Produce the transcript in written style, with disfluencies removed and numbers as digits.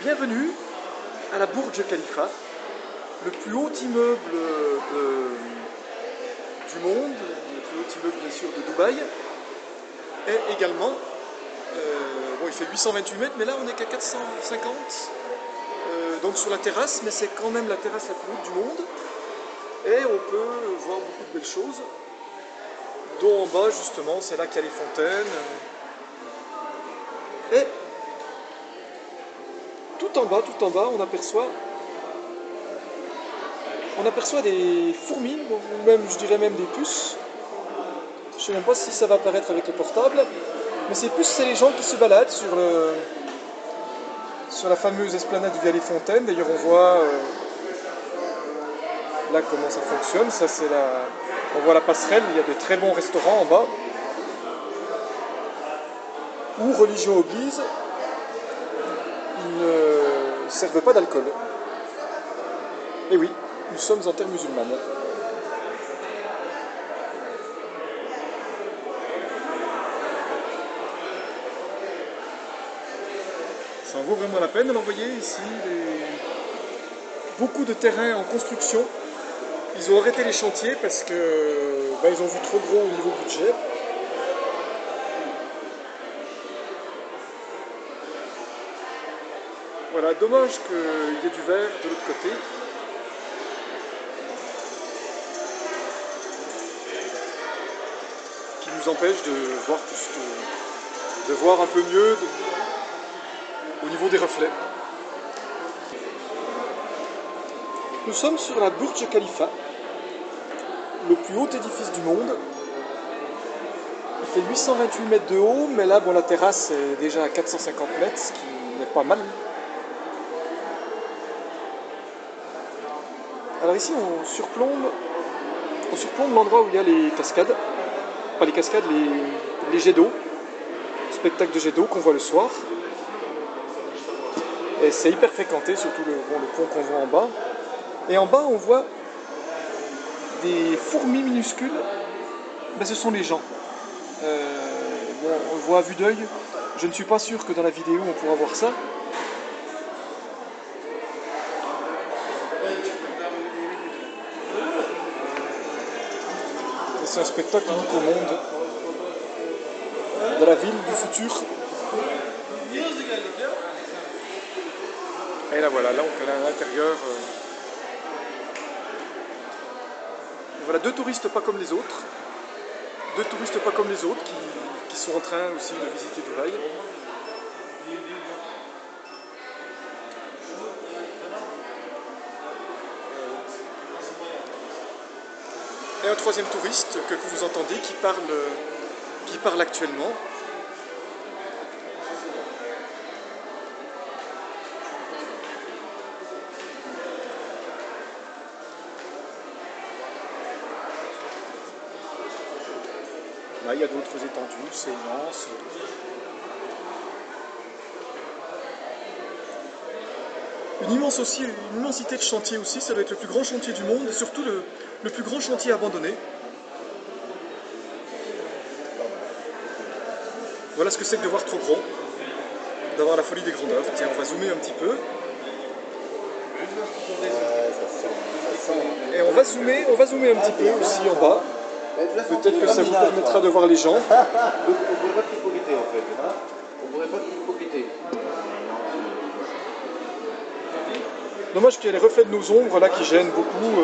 Bienvenue à la Burj Khalifa, le plus haut immeuble du monde, le plus haut immeuble bien sûr de Dubaï, et également, bon, il fait 828 mètres, mais là on n'est qu'à 450, donc sur la terrasse, mais c'est quand même la terrasse la plus haute du monde, et on peut voir beaucoup de belles choses, dont en bas justement, c'est là qu'il y a les fontaines, et tout en bas, on aperçoit des fourmis, ou même, je dirais même des puces. Je ne sais même pas si ça va apparaître avec le portable, mais ces puces, c'est les gens qui se baladent sur la fameuse esplanade via les fontaines. D'ailleurs, on voit là comment ça fonctionne. Ça, on voit la passerelle. Il y a de très bons restaurants en bas. Où, religion oblige, ils ne servent pas d'alcool. Et oui, nous sommes en terre musulmane. Ça en vaut vraiment la peine. Alors, vous voyez ici beaucoup de terrains en construction. Ils ont arrêté les chantiers parce que ils ont vu trop gros au niveau budget. Voilà, dommage qu'il y ait du vert de l'autre côté. Qui nous empêche de voir un peu mieux au niveau des reflets. Nous sommes sur la Burj Khalifa, le plus haut édifice du monde. Il fait 828 mètres de haut, mais là, bon, la terrasse est déjà à 450 mètres, ce qui n'est pas mal. Alors ici, on surplombe l'endroit où il y a les cascades, pas les cascades, les jets d'eau, spectacle de jets d'eau qu'on voit le soir. Et c'est hyper fréquenté, surtout le pont qu'on voit en bas. Et en bas, on voit des fourmis minuscules. Ce sont les gens. Bon, on le voit à vue d'œil. Je ne suis pas sûr que dans la vidéo, on pourra voir ça. C'est un spectacle unique au monde, de la ville du futur. Et là voilà, là on est à l'intérieur. Voilà, deux touristes pas comme les autres. Qui sont en train aussi de visiter Dubaï. Et un troisième touriste que vous entendez qui parle actuellement. Là, il y a d'autres étendues, c'est immense. Une immensité de chantier aussi, ça doit être le plus grand chantier du monde, et surtout le plus grand chantier abandonné. Voilà ce que c'est que de voir trop gros, d'avoir la folie des grandeurs. Tiens, on va zoomer un petit peu. Et on va zoomer un petit peu aussi en bas. Peut-être que ça vous permettra de voir les gens. On ne pourrait pas tout profiter en fait. On ne pourrait pas tout profiter. Dommage qu'il y ait les reflets de nos ombres là qui gênent beaucoup.